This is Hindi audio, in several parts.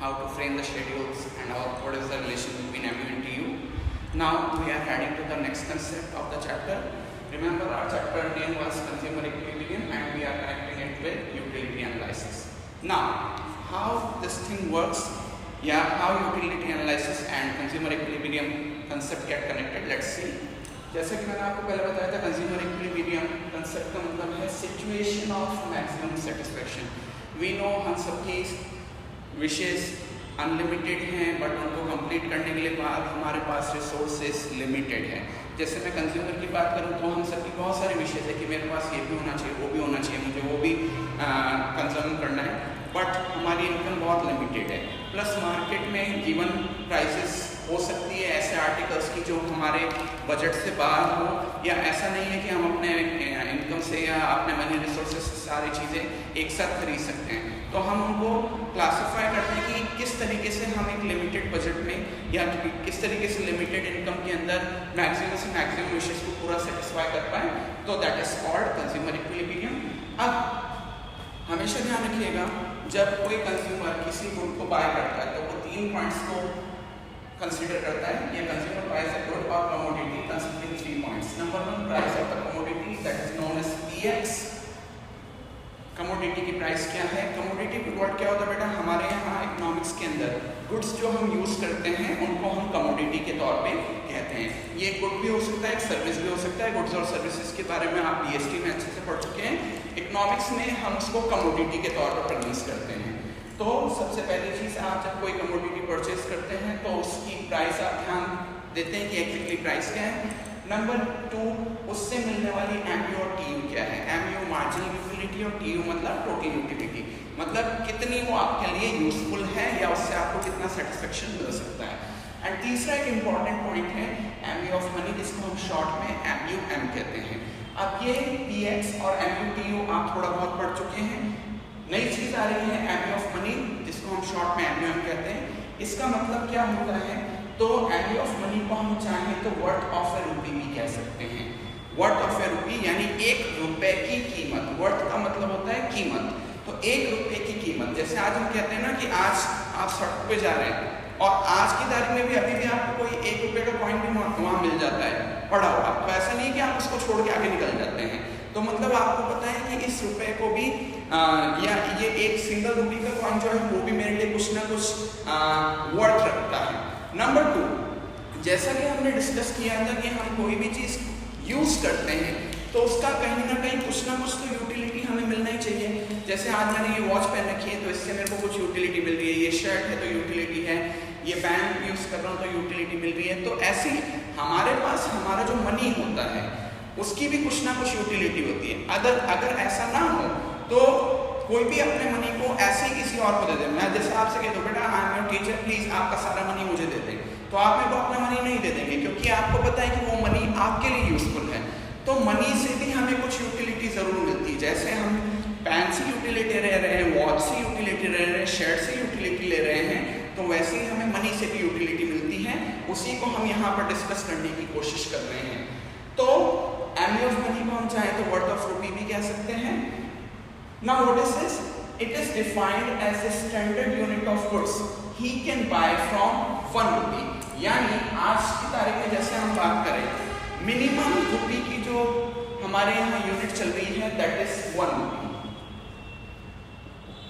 how to frame the schedules, and what is the relation between MU and TU. Now we are heading to the next concept of the chapter. Remember, our chapter name was consumer equilibrium and we are connecting it with utility analysis. Now, how this thing works, how utility analysis and consumer equilibrium concept get connected, let's see. जैसे कि मैंने आपको पहले बताया था, कंज्यूमर इक्विलिब्रियम कंसेप्ट का मतलब है situation of maximum satisfaction. We know हम सबकी विशेष अनलिमिटेड हैं, बट उनको कंप्लीट करने के लिए बाद हमारे पास रिसोर्सेज लिमिटेड है. जैसे मैं कंज्यूमर की बात करूं तो हम सबकी बहुत सारी विशेष है कि मेरे पास ये भी होना चाहिए, वो भी होना चाहिए, मुझे वो भी कंज्यूम करना है, बट हमारी इनकम बहुत लिमिटेड है. प्लस मार्केट में गिवन प्राइसेस हो सकती है ऐसे आर्टिकल्स की जो हमारे बजट से बाहर हो, या ऐसा नहीं है कि हम अपने इनकम से या अपने मनी रिसोर्सेज से सारी चीज़ें एक साथ खरीद सकते हैं. तो हम उनको क्लासिफाई करते हैं कि किस तरीके से हम एक लिमिटेड बजट में या किस तरीके से लिमिटेड इनकम के अंदर मैक्सिमम से मैक्सिमम विशेष को पूरा सेटिस्फाई कर पाए. तो that is called consumer equilibrium. अब हमेशा ध्यान रखिएगा, जब कोई कंज्यूमर किसी गुड को बाय करता है तो वो 3 पॉइंट्स को कंसीडर करता है. ये कंज्यूमर प्राइस ऑफ गुड और commodity considering 3 points. Number 1, price of the commodity, that is known as PX. Commodity की प्राइस क्या है? कमोडिटी वर्ड क्या होता है बेटा? हमारे यहाँ इकोनॉमिक्स के अंदर गुड्स जो हम यूज करते हैं उनको हम कमोडिटी के तौर पे कहते हैं. ये गुड भी हो सकता है, एक सर्विस भी हो सकता है. गुड्स और सर्विसेज के बारे में आप बीएसटी में अच्छे से पढ़ चुके हैं. इकोनॉमिक्स में हम उसको कमोडिटी के तौर पर प्रेजेंट करते हैं. तो सबसे पहली चीज़, आप जब कोई कमोडिटी परचेज करते हैं तो उसकी प्राइस आप ध्यान देते हैं कि एक्चुअली प्राइस क्या है. नंबर 2, उससे मिलने वाली एमयू और टीयू क्या है. एमयू मार्जिनल यूटिलिटी और टीयू मतलब टोटल यूटिलिटी, मतलब कितनी वो आपके लिए यूजफुल है या उससे आपको कितना सेटिस्फेक्शन मिल सकता है. एंड तीसरा एक इम्पॉर्टेंट पॉइंट है एमयू ऑफ मनी, जिसको हम शॉर्ट में एमयूएम कहते हैं. अब ये पीएक्स और एमयूटीयू आप थोड़ा बहुत पढ़ चुके हैं. नई चीज आ रही है एमयू ऑफ मनी, जिसको हम शॉर्ट में एमयूएम कहते हैं. इसका मतलब क्या होता है? तो एमयू ऑफ मनी को हम चाहें तो वर्थ ऑफ ए रूपी भी कह सकते हैं. वर्थ ऑफ ए रूपी यानी 1 रुपए की कीमत. वर्थ का मतलब होता है कीमत. तो 1 रुपए की कीमत, जैसे आज हम कहते हैं ना कि आज आप सड़क पे जा रहे हैं और आज की तारीख में भी अभी भी आपको कोई 1 रुपए का कॉइन भी वहाँ मिल जाता है पड़ा हुआ. तो ऐसा नहीं कि आप उसको छोड़ के आगे निकल जाते हैं. तो मतलब आपको पता है कि इस रुपए को भी या ये एक सिंगल रुपये का कॉइन जो है वो भी मेरे लिए कुछ ना कुछ वर्थ रखता है. नंबर 2, जैसा कि हमने डिस्कस किया था कि हम कोई भी चीज़ यूज़ करते हैं तो उसका कहीं ना कुछ तो यूटिलिटी हमें मिलना ही चाहिए. जैसे आज मैंने ये वॉच पहन रखी है तो इससे मेरे को कुछ यूटिलिटी मिल रही है. ये शर्ट है तो यूटिलिटी है. ये बैंड यूज़ कर रहा हूँ तो यूटिलिटी मिल रही है. तो ऐसे ही हमारे पास हमारा जो मनी होता है उसकी भी कुछ ना कुछ यूटिलिटी होती है. अगर ऐसा ना हो तो कोई भी अपने मनी को ऐसे ही किसी और को दे दे. मैं जैसे आपसे कह दूँ बेटा I am your teacher, please आपका सारा मनी मुझे दे दें, तो आप मेरे को अपना मनी नहीं दे देंगे क्योंकि आपको पता है कि वो मनी आपके लिए यूजफुल है. तो मनी से भी हमें कुछ यूटिलिटी जरूर मिलती है. जैसे हम पैन से यूटिलिटी ले रहे हैं, वॉच से यूटिलिटी ले रहे हैं, शर्ट से यूटिलिटी ले रहे हैं, तो वैसे ही हमें मनी से भी यूटिलिटी मिलती है. उसी को हम यहाँ पर डिस्कस करने की कोशिश कर रहे हैं. तो एमयू ऑफ मनी को हम चाहें तो वर्थ ऑफ रूपी भी कह सकते हैं. Now what is this? It is defined as a standard unit of goods he can buy from 1 rupee. यानी आज की तारीख में जैसे हम बात करें मिनिमम रुपी की जो हमारे यहाँ यूनिट चल रही है दैट इज 1 रुपी.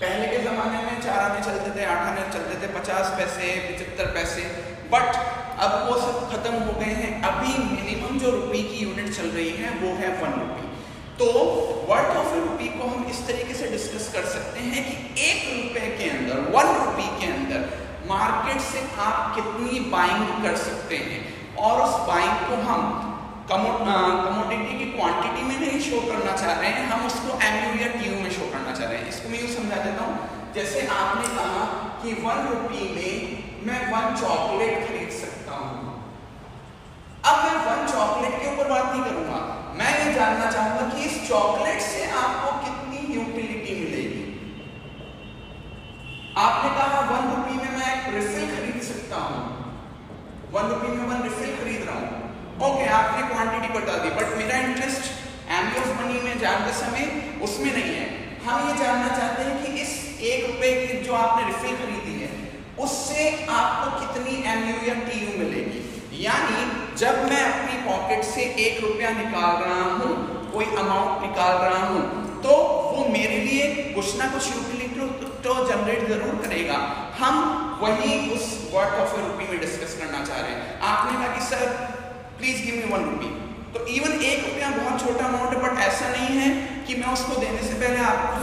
पहले के जमाने में 4 आने चलते थे, 8 आने चलते थे, 50 पैसे, 75 पैसे, बट अब वो सब खत्म हो गए हैं. अभी मिनिमम जो रुपी की यूनिट चल रही है वो है 1 रुपी. तो वर्थ ऑफ ए रूपी को हम इस तरीके से डिस्कस कर सकते हैं कि 1 रुपए के अंदर, 1 रुपी के अंदर मार्केट से आप कितनी बाइंग कर सकते हैं. और उस बाइंग को हम कमोडिटी की क्वांटिटी में नहीं शो करना चाह रहे हैं, हम उसको एमयू या टीयू में शो करना चाह रहे हैं. इसको मैं यूँ समझा देता हूँ. जैसे आपने कहा कि 1 रुपी में मैं 1 चॉकलेट खरीद सकता हूँ. अब मैं 1 चॉकलेट के ऊपर बात नहीं करूंगा, मैं ये जानना चाहूंगा कि इस चॉकलेट से आपको कितनी यूटिलिटी मिलेगी. आपने कहा 1 रुपी में मैं एक रिफिल खरीद सकता हूं. 1 रुपी में 1 रिफिल खरीद रहा हूं. ओके, आपने क्वांटिटी बता दी, बट मेरा इंटरेस्ट एमयू ऑफ मनी में जानते समय उसमें नहीं है. हम ये जानना चाहते हैं कि इस 1 रुपए की जो आपने रिफिल खरीदी है उससे आपको कितनी MU या TU मिलेगी। यानी जब मैं अपनी पॉकेट से 1 रुपया निकाल रहा हूँ, कोई अमाउंट निकाल रहा हूँ, तो वो मेरे लिए कुछ ना कुछ यूटिलिटी तो जनरेट जरूर करेगा। हम वही उस वर्थ ऑफ ए रुपी में डिस्कस करना चाह रहे हैं। आपने कहा कि सर प्लीज गिव मी 1 रुपी, तो इवन 1 रुपया बहुत छोटा अमाउंट है, बट ऐसा नहीं है कि मैं उसको देने से पहले आपको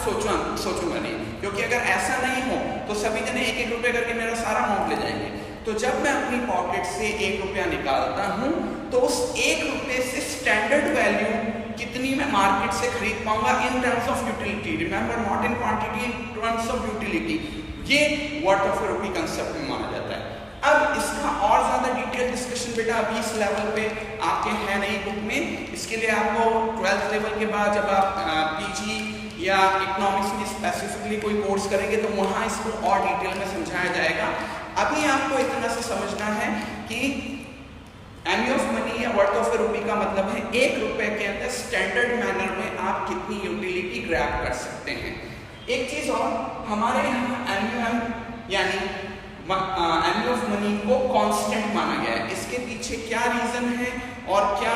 सोचूंगा नहीं, क्योंकि अगर ऐसा नहीं हो तो सभी जने 1-1 रुपया करके मेरा सारा अमाउंट ले जाएंगे। तो जब मैं अपनी पॉकेट से 1 रुपया निकालता हूं तो उस 1 रुपये से स्टैंडर्ड वैल्यू कितनी मैं मार्केट से खरीद पाऊंगा in terms of utility. Remember, not in quantity, in terms of utility. ये worth of a rupee concept में माना जाता है। अब इसका और ज्यादा डिटेल डिस्कशन बेटा अभी इस लेवल पे आपके है नहीं बुक में। इसके लिए आपको 12th लेवल के बाद जब आप PG या इकोनॉमिक्स में स्पेसिफिकली कोई कोर्स करेंगे तो वहाँ इसको और डिटेल में समझाया जाएगा। अभी आपको इतना से समझना है कि MU ऑफ मनी या वर्थ ऑफ ए रुपी का मतलब है 1 रुपए के अंदर स्टैंडर्ड मैनर में आप कितनी यूटिलिटी ग्रैब कर सकते हैं। एक चीज और, हमारे यहाँ MUM यानी MU ऑफ मनी को कांस्टेंट माना गया है। इसके पीछे क्या रीजन है और क्या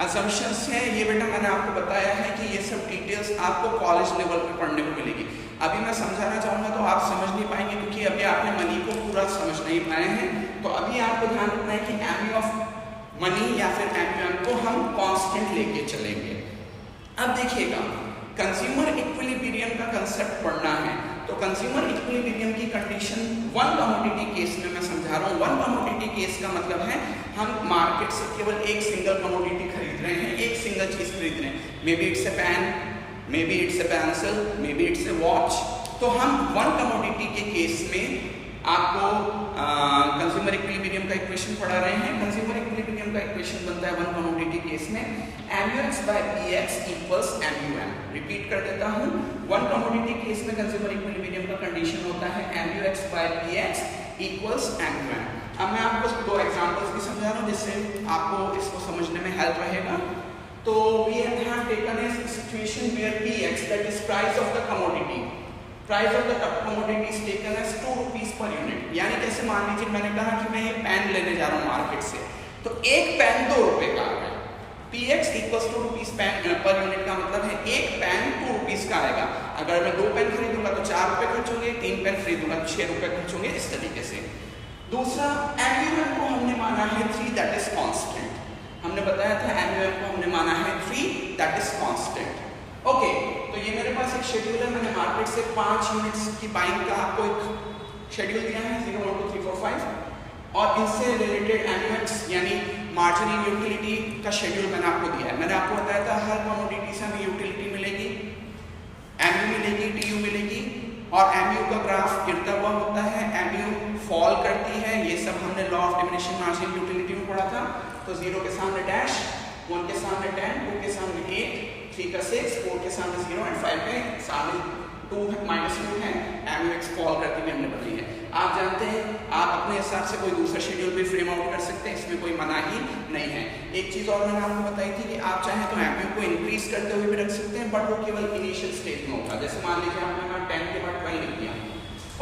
असम्पशंस हैं, ये बेटा मैंने आपको बताया है कि ये सब डिटेल्स आपको कॉलेज लेवल पे पढ़ने को मिलेगी। अभी मैं समझाना चाहूँगा तो आप समझ नहीं पाएंगे, क्योंकि अभी आपने मनी को पूरा समझ नहीं पाए हैं। तो अभी आपको ध्यान रखना है कि MU ऑफ मनी या फिर MUM को हम कांस्टेंट लेके चलेंगे। अब देखिएगा, कंज्यूमर इक्विलिब्रियम का कंसेप्ट पढ़ना है, तो कंज्यूमर इक्विलिब्रियम की कंडीशन 1 कमोडिटी केस में मैं समझा रहा हूँ। 1 कमोडिटी केस का मतलब है हम मार्केट से केवल एक सिंगल कमोडिटी खरीद रहे हैं, एक सिंगल चीज खरीद रहे हैं। Maybe it's a pen, maybe it's a pencil, maybe it's a watch. तो हम 1 कमोडिटी के केस में आपको कंज्यूमर इक्विलिब्रियम का इक्वेशन पढ़ा रहे हैं। कंज्यूमर इक्विलिब्रियम का इक्वेशन बनता है 1 कमोडिटी केस में MUX/PX इक्वल्स MUM। रिपीट कर देता हूँ, 1 कमोडिटी केस में कंज्यूमर इक्विलिब्रियम का कंडीशन होता है MUX/PX इक्वल्स MUM। अब मैं आपको 2 एग्जांपल्स भी समझा रहा हूँ जिससे आपको इसको समझने में हेल्प रहेगा। तो we have taken a situation where PX, that is price of the commodity, price of the commodity is taken as 2 rupees per unit। यानी कैसे, मान लीजिए मैंने कहा कि मैं ये पेन लेने जा रहा हूँ मार्केट से, तो एक पेन 2 रुपए का है। PX equals 2 rupees per unit का मतलब है एक पेन 2 रुपीज का आएगा। अगर मैं 2 पेन खरीदूंगा तो 4 रुपए खर्च होंगे, 3 पेन खरीदूंगा तो 6 रुपए खर्च होंगे, इस तरीके से। दूसरा, MUM को हमने माना है 3, दैट इज कांस्टेंट। हमने बताया था MUM को हमने माना है 3, दैट इज कांस्टेंट। ओके, तो ये मेरे पास एक शेड्यूल है, मैंने मार्केट से 5 यूनिट्स की बाइंग का आपको एक शेड्यूल दिया है 0, 1, 2, 3, 4, 5, और इनसे रिलेटेड MUX यानी मार्जिनल यूटिलिटी का शेड्यूल मैंने आपको दिया है। मैंने आपको बताया था हर कमोडिटी से हमें यूटिलिटी मिलेगी, MU मिलेगी, TU मिलेगी, और MU का ग्राफ गिरता हुआ होता है, MU फॉल करती है। ये सब हमने law of diminishing marginal utility में पढ़ा था। तो 0 के सामने डैश, 1 के सामने 10, 2 के सामने 8, 3 का 6, 4 के सामने 0 और 5 के सामने 2 -2 है। MUX फॉल करती हुई हमने बताई है। आप जानते हैं, आप अपने हिसाब से कोई दूसरा शेड्यूल भी फ्रेम आउट कर सकते हैं, इसमें कोई मनाही नहीं है। एक चीज और मैंने आपको बताई थी कि आप चाहें तो MU को इंक्रीज करते हुए भी रख सकते हैं, बट वो केवल इनिशियल स्टेज में होगा। जैसे मान लीजिए आपने 10 के बाद 12 लिख दिया,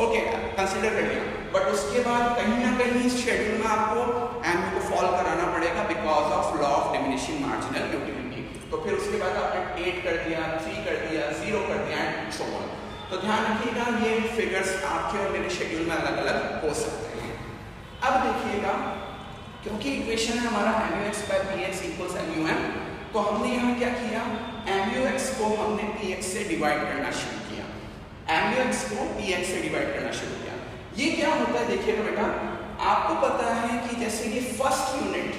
ओके, कंसिडर कर लिया, बट उसके बाद कहीं ना कहीं इस शेड्यूल में आपको MU को फॉल कराना पड़ेगा because of law of diminishing marginal utility. तो फिर उसके बाद आपने 8 कर दिया, 3 कर दिया, 0 कर दिया एंड सो ऑन। तो ध्यान रखिएगा, ये फिगर्स आपके और मेरे शेड्यूल में अलग अलग हो सकते हैं। अब देखिएगा, क्योंकि इक्वेशन है हमारा MUX/PX इक्वल्स MUM, तो हमने यहाँ क्या किया, MUX को हमने PX से डिवाइड करना शुरू किया। MUX को PX से डिवाइड करना शुरू किया। ये क्या होता है देखिएगा बेटा, आपको पता है कि जैसे ये फर्स्ट यूनिट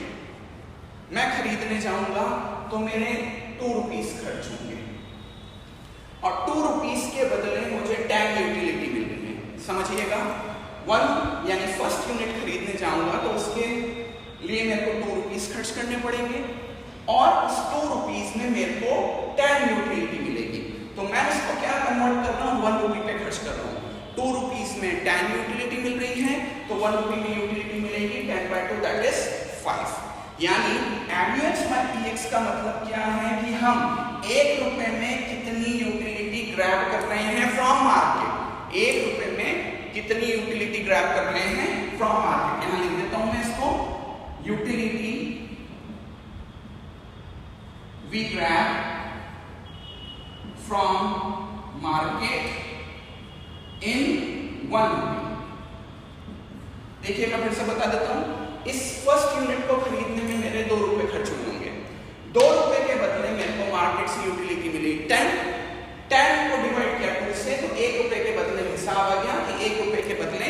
मैं खरीदने जाऊंगा तो मेरे 2 रुपीज खर्च होंगे, और 2 रुपीज के बदले मुझे 10 यूटिलिटी मिल रही है। समझिएगा, 1 यानी फर्स्ट यूनिट खरीदने जाऊंगा तो उसके लिए मेरे को 2 रुपीज खर्च करने पड़ेंगे, और उस 2 रुपीज में मेरे को 10 यूटिलिटी मिलेगी। तो मैं इसको क्या कन्वर्ट कर रहा हूँ, 1 रुपी पे खर्च कर रहा हूँ। 2 रुपीज में 10 यूटिलिटी मिल रही है, तो 1 रुपी में यूटिलिटी मिलेगी 10/2, दैट इज 5। यानी MUX/PX का मतलब क्या है कि हम 1 रुपए में कितनी यूटिलिटी ग्रैब कर रहे हैं फ्रॉम मार्केट। 1 रुपए में कितनी यूटिलिटी ग्रैब कर रहे हैं फ्रॉम मार्केट। यहां लिख देता हूं मैं इसको, utility we grab from market in 1 rupee. देखिएगा फिर से बता देता हूं, इस फर्स्ट यूनिट को खरीदने में मेरे 2 रुपए खर्च होंगे। 2 रुपए के बदले मेरे को मार्केट से यूटिलिटी मिली 10 को डिवाइड किया 2 से, तो 1 रुपए के बदले हिसाब आ गया कि 1 रुपए के बदले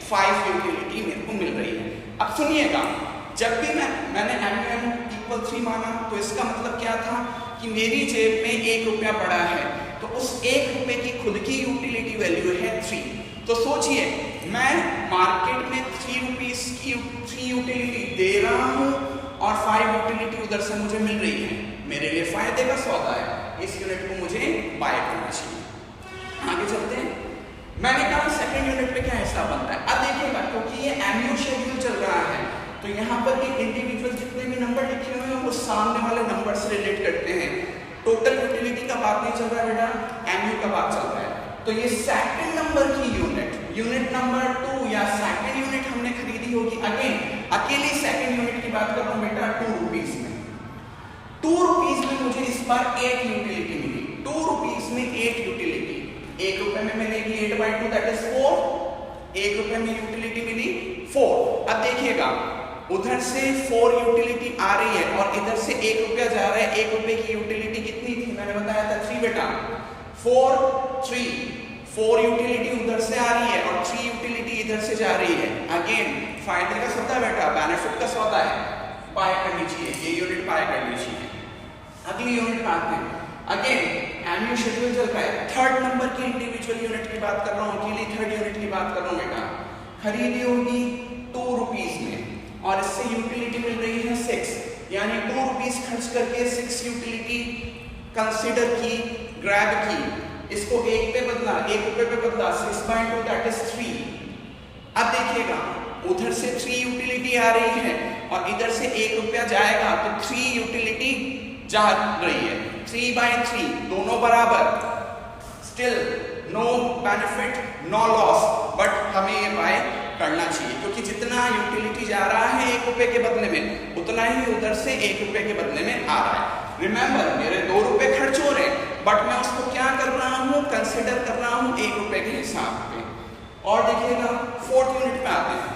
5 यूटिलिटी मेरे को मिल रही है। अब सुनिएगा, जब भी मैंने MUM = 3 माना तो इसका मतलब क्या था कि मेरी जेब में 1 रुपया पड़ा है, तो उस 1 रुपए की खुद की यूटिलिटी वैल्यू है 3। तो सोचिए, मैं मार्केट में 3 रुपीस की 3 यूटिलिटी दे रहा हूं और 5 यूटिलिटी उधर से मुझे मिल रही है। मेरे लिए फायदे का सौदा है, इस यूनिट को मुझे बाय करना चाहिए। आगे चलते हैं। मैंने कहा सेकंड यूनिट पे क्या हिसाब बनता है। अब देखिएगा, क्योंकि ये MU शेड्यूल चल रहा है तो यहाँ पर ये इंडिविजुअल जितने भी नंबर लिखे हुए हैं वो सामने वाले नंबर से रिलेट करते हैं। टोटल यूटिलिटी का बात नहीं चल रहा है बेटा, MU का बात चल रहा है। तो ये सेकंड नंबर की यूनिट नंबर 2 या सेकंड यूनिट हमने खरीदी होगी। अगेन अकेली सेकंड यूनिट की बात कर रहा हूं बेटा, 2 रुपीस में। 2 रुपीस में मुझे इस बार 8 यूटिलिटी मिली। 2 रुपीस में 8 यूटिलिटी, 1 रुपए में मिलेगी 8/2 दैट इज 4। 1 रुपए में यूटिलिटी मिली 4। अब देखिएगा, उधर से 4 यूटिलिटी आ रही है और इधर से 1 रुपया जा रहा है। 1 रुपए की यूटिलिटी कितनी थी, मैंने बताया था 3 बेटा। 4 यूटिलिटी उधर से आ रही है और 3 यूटिलिटी इधर से जा रही है। अगेन फायदे का सौदा बेटा, बेनिफिट का सौदा है, बाय करनी चाहिए, ये यूनिट बाय करनी चाहिए। अगली यूनिट में आते हैं। अगेन MU शेड्यूल चल रहा है। थर्ड नंबर की इंडिविजुअल यूनिट की बात कर रहा हूं, अकेली थर्ड यूनिट की बात कर रहा हूं बेटा। खरीदी होगी 2 रुपीस में और इससे यूटिलिटी मिल रही है 6, यानी 2 रुपीस खर्च करके 6 यूटिलिटी कंसीडर की, ग्रैब की। इसको 1 पे बदला, 1 रुपए पे बदला, 6/2 दैट इज 3। अब देखिएगा, उधर से 3 यूटिलिटी आ रही है और इधर से 1 रुपया जाएगा, तो 3 यूटिलिटी जा रही है। 3/3 दोनों बराबर, still no benefit no loss, but हमें ये बाय करना चाहिए क्योंकि जितना यूटिलिटी जा रहा है 1 रुपए के बदले में, उतना ही उधर से 1 रुपए के बदले में आ रहा है। रिमेंबर, मेरे 2 रुपए खर्च हो रहे हैं, बट मैं उसको क्या कर रहा हूं, कंसिडर कर रहा हूं 1 रुपए के हिसाब पे। और देखिएगा, फोर्थ यूनिट पे आते हैं।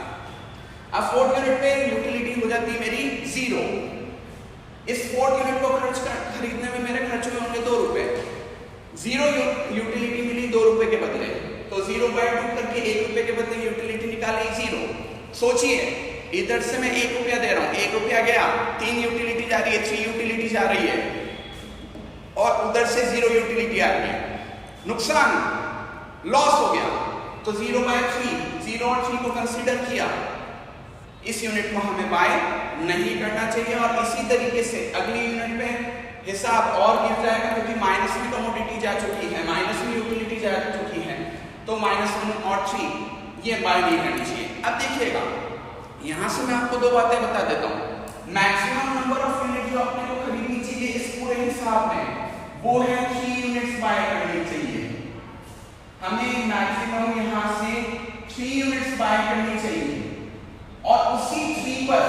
अब फोर्थ यूनिट पे यूटिलिटी हो जाती है मेरी 0। इस फोर्थ यूनिट को खरीदने में मेरे खर्च हुए होंगे 2 रुपए। 0 यूटिलिटी मिली 2 रुपए के बदले, तो 0/2 करके 1 रुपए के बदले यूटिलिटी निकाली 0। सोचिए, इधर से मैं 1 रुपया दे रहा हूं, 1 रुपया गया, 3 यूटिलिटी जा रही है, 3 यूटिलिटी जा रही है और उधर से 0 यूटिलिटी आ रही है। नुकसान, लॉस हो गया, तो 0/3, 0 और 3 को कंसीडर किया। इस यूनिट को हमें बाय नहीं करना चाहिए। और इसी तरीके से अगली यूनिट में हिसाब और गिर जाएगा क्योंकि माइनस में कमोडिटी जा चुकी है, माइनस में यूटिलिटी जा चुकी है, तो -1 और 3 ये बाय नहीं करनी चाहिए। अब देखिएगा, यहां से मैं आपको 2 बातें बता देता हूं। मैक्सिमम नंबर ऑफ यूनिट जो अपने को खरीदनी चाहिए इस पूरे हिसाब में, वो है 3 यूनिट्स बाय करनी चाहिए। हमें मैक्सिमम यहां से 3 यूनिट्स बाय करनी चाहिए और उसी 3 पर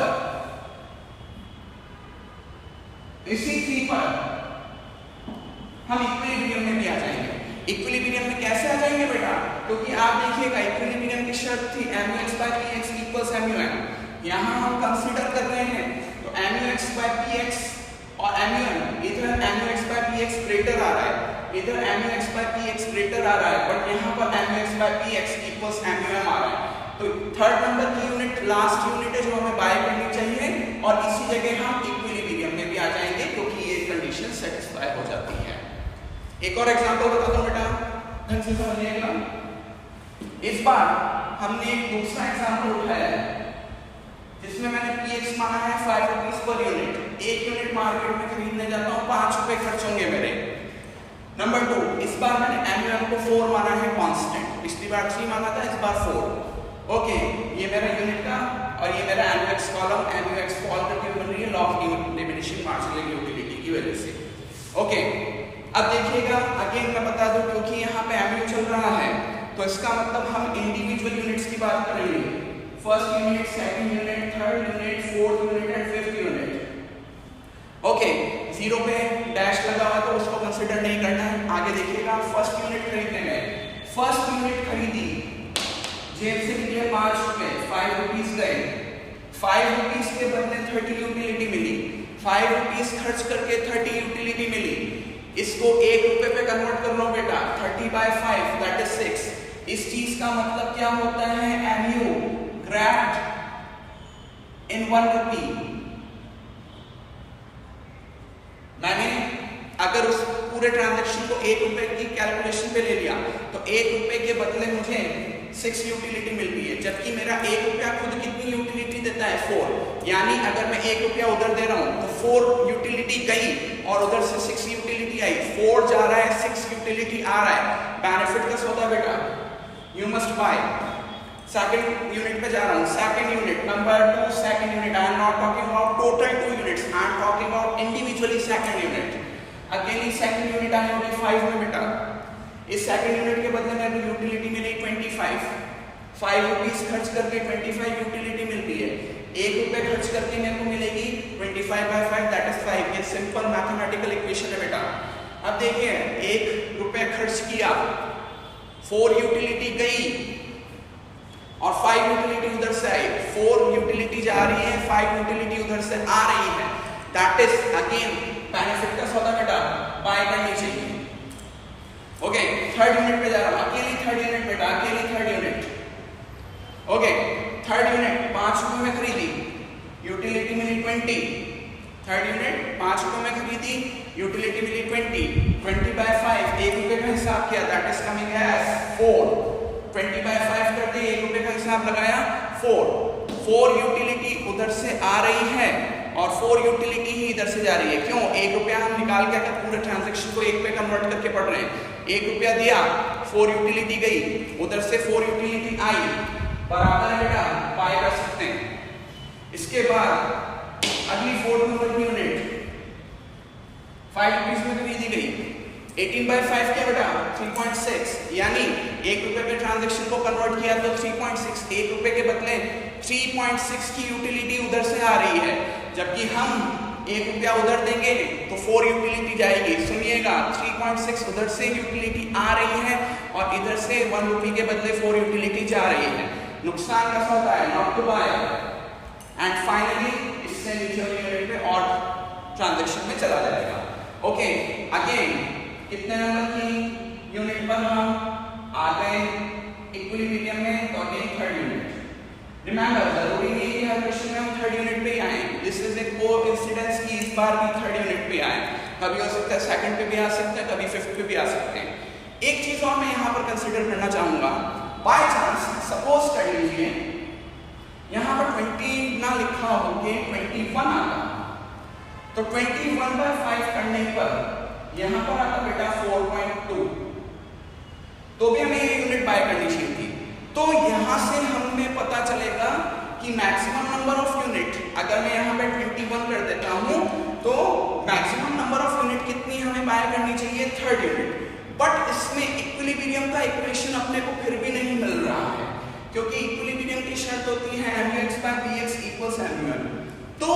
हम इक्विलिब्रियम में भी आ जाएंगे। इक्विलिब्रियम में कैसे आ जाएंगे बेटा, क्योंकि आप देखिएगा इक्विलिब्रियम की शर्त थी MUX/PX = MUM। यहां हम कंसीडर कर रहे हैं तो MUX/PX और MUM, इधर MUX/PX ग्रेटर आ रहा है, इधर MUX/PX ग्रेटर आ रहा है, बट यहां पर MUX/PX = MUM आ रहा है। तो थर्ड नंबर की यूनिट लास्ट यूनिट है जो हमें बाय करनी चाहिए और इसी जगह हम इक्विलिब्रियम में भी आ जाएंगे क्योंकि ये कंडीशन सेटिस्फाई हो जाती है। एक और एग्जांपल बताता हूं बेटा, ढंग से समझिएगा। इस बार हमने एक दूसरा एग्जांपल उठाया है जिसमें मैंने PX माना है 5 rupees per unit. 1 unit market में खरीदने जाता हूं, 5 रुपए खर्च होंगे मेरे। नंबर 2, इस बार मैंने MUM को 4 माना है कांस्टेंट, पिछली बार 3 माना था, इस बार 4। ओके, ये मेरा यूनिट का और ये मेरा MUX कॉलम, MUX फॉल करके बन रही है law of diminishing marginal utility की वजह से। ओके, अब देखिएगा, अगेन मैं बता दूं क्योंकि यहाँ पे MU चल रहा है तो इसका मतलब हम इंडिविजुअल यूनिट्स की बात करेंगे, first unit, second unit, third unit, fourth unit and fifth unit. Okay, 0 पे डैश लगा हुआ तो उसको कंसिडर नहीं करना है। आगे देखिएगा, फर्स्ट यूनिट खरीदने गए, फर्स्ट यूनिट खरीदी, जेब से निकले 5 रुपए, 5 रुपीज गए, 5 रुपीज के बदले 30 यूटिलिटी मिली, 5 रुपीज खर्च करके 30 यूटिलिटी मिली। इसको 1 रुपए पे कन्वर्ट कर लो बेटा, 30/5 दैट इज 6। इस चीज का मतलब क्या होता है, MU grabbed in 1 rupee। मैंने अगर उस पूरे ट्रांजैक्शन को 1 रुपए की कैलकुलेशन पे ले लिया तो 1 रुपए के बदले मुझे 6 यूटिलिटी मिल रही है, जबकि मेरा 1 रुपया खुद कितनी यूटिलिटी देता है, 4। यानी अगर मैं 1 रुपया उधर दे रहा हूं तो 4 यूटिलिटी गई और उधर से 6 यूटिलिटी आई, 4 जा रहा है, 6 यूटिलिटी आ रहा है। बेनिफिट का सौदा बेटा, you must buy. Second unit पे जा रहा हूं, second unit number 2, second unit, I am not talking about total 2 units, I am talking about individually second unit. अकेली सेकंड यूनिट आई होगी 5 में बेटा, इस सेकंड यूनिट के बदले मेरे को यूटिलिटी मिली 25, 5 रुपीज खर्च करके 25 यूटिलिटी मिल रही है, 1 रुपए खर्च करके मेरे को मिलेगी 25/5 दैट इज 5। ये सिंपल मैथमेटिकल इक्वेशन है बेटा। अब देखिए, 1 रुपए खर्च किया, 4 यूटिलिटी गई और 5 यूटिलिटी उधर से आई, 4 यूटिलिटी जा रही है, 5 यूटिलिटी उधर से आ रही है, दैट इज अगेन बेनिफिट का सौदा बेटा, बाय करनी चाहिए। ओके, थर्ड यूनिट पे जा रहा हूं, अकेली थर्ड यूनिट बेटा, अकेली third unit. Okay, third unit 5 रुपए में खरीदी, यूटिलिटी मिली 20। थर्ड यूनिट 5 रुपए में खरीदी, यूटिलिटी मिली 20/5 1 रुपए का हिसाब किया, दैट इज कमिंग एज 4। 20/5 कर दिए, 1 रुपए का हिसाब लगाया, 4 यूटिलिटी उधर से आ रही है और 4 यूटिलिटी ही इधर से जा रही है। क्यों? 1 रुपया हम निकाल के अगर पूरे ट्रांजैक्शन को 1 पे कन्वर्ट करके पढ़ रहे हैं, 1 रुपया दिया, 4 यूटिलिटी गई, उधर से 4 यूटिलिटी आई, बराबर है बेटा, बाय कर सकते हैं। इसके बाद अगली 4 नंबर यूनिट 5 रुपीज में खरीदी गई, 18/5 क्या बेटा, 3.6। यानी 1 रुपए पे ट्रांजैक्शन को कन्वर्ट किया तो 3.6, 1 रुपए के बदले 3.6 की यूटिलिटी उधर से आ रही है, जबकि हम 1 रुपया उधर देंगे तो 4 यूटिलिटी जाएगी। सुनिएगा, 3.6 उधर से यूटिलिटी आ रही है और इधर से 1 रुपये के बदले 4 यूटिलिटी जा रही है। नुकसान का सौदा है, not to buy. And finally इससे नीचे वाली यूनिट पे और ट्रांजैक्शन में चला जाएगा। ओके, अगेन कितने नंबर की यूनिट पर हम आ गए इक्विलिब्रियम में, तो अगेन थर्ड यूनिट। रिमेंबर, जरूरी नहीं है हर क्वेश्चन में हम थर्ड यूनिट पे आए, दिस इज ए कोइंसिडेंस की इस बार भी थर्ड यूनिट पे आए, कभी हो सकता है सेकंड पे भी आ सकते हैं, कभी फिफ्थ पे भी आ सकते हैं। एक चीज और मैं यहाँ पर कंसिडर करना चाहूंगा, बाय चांस सपोज कर लीजिए यहाँ पर 20 ना लिखा हो के 21 आता, तो 21/5 करने पर यहाँ पर आता बेटा 4.2, तो भी हमें ये यूनिट बाय करनी चाहिए थी। तो यहाँ से हमें पता चलेगा कि मैक्सिमम नंबर ऑफ यूनिट, अगर मैं यहाँ पे 21 कर देता हूँ तो मैक्सिमम नंबर ऑफ यूनिट कितनी हमें बाय करनी चाहिए, थर्ड यूनिट। बट इसमें इक्विलिब्रियम का इक्वेशन अपने को फिर भी नहीं मिल रहा है, क्योंकि इक्विलिब्रियम की शर्त होती है MUX/BX = MUL। तो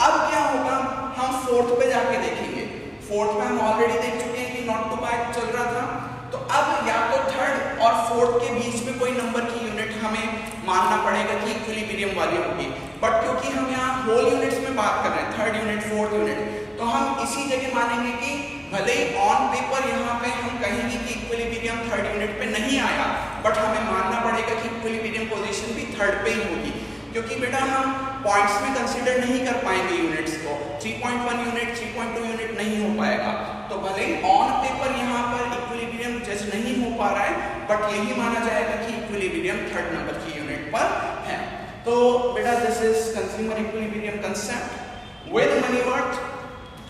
अब क्या होगा, हम फोर्थ पे जाके देखेंगे। फोर्थ पे हम ऑलरेडी देख चुके हैं कि नॉट टू बाय चल रहा था, तो अब या तो थर्ड और फोर्थ के बीच में कोई नंबर की यूनिट हमें मानना पड़ेगा कि इक्विलिब्रियम वाली होगी। बट क्योंकि हम यहाँ होल यूनिट्स में बात कर रहे हैं, थर्ड यूनिट फोर्थ यूनिट, तो हम इसी जगह मानेंगे कि भले ही ऑन पेपर यहाँ पे हम कहेंगे कि इक्विलिब्रियम थर्ड यूनिट पे नहीं आया, बट हमें मानना पड़ेगा कि इक्विलिब्रियम पोजीशन भी थर्ड पे ही होगी, क्योंकि बेटा हम पॉइंट्स में कंसीडर नहीं कर पाएंगे यूनिट्स को, 3.1 यूनिट 3.2 यूनिट नहीं हो पाएगा। तो भले ही ऑन पेपर यहाँ पर इक्विलिब्रियम जज नहीं हो पा रहा है, बट यही माना जाएगा कि इक्विलिब्रियम थर्ड नंबर की यूनिट पर है। तो बेटा this is consumer equilibrium concept with money worth.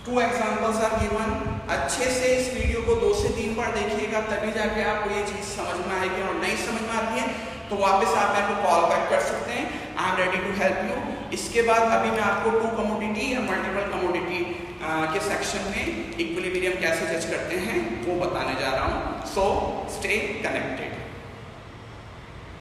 2 examples are given. अच्छे से इस वीडियो को 2 से 3 बार देखिएगा, तभी जाके आपको ये चीज समझ में आएगी, और नहीं समझ में आती है तो वापस आप मेरे को कॉल बैक कर सकते हैं, I am ready to help you. इसके बाद अभी मैं आपको 2 कमोडिटी या मल्टीपल कमोडिटी के सेक्शन में इक्विलिब्रियम कैसे जज करते हैं वो बताने जा रहा हूँ। So stay connected.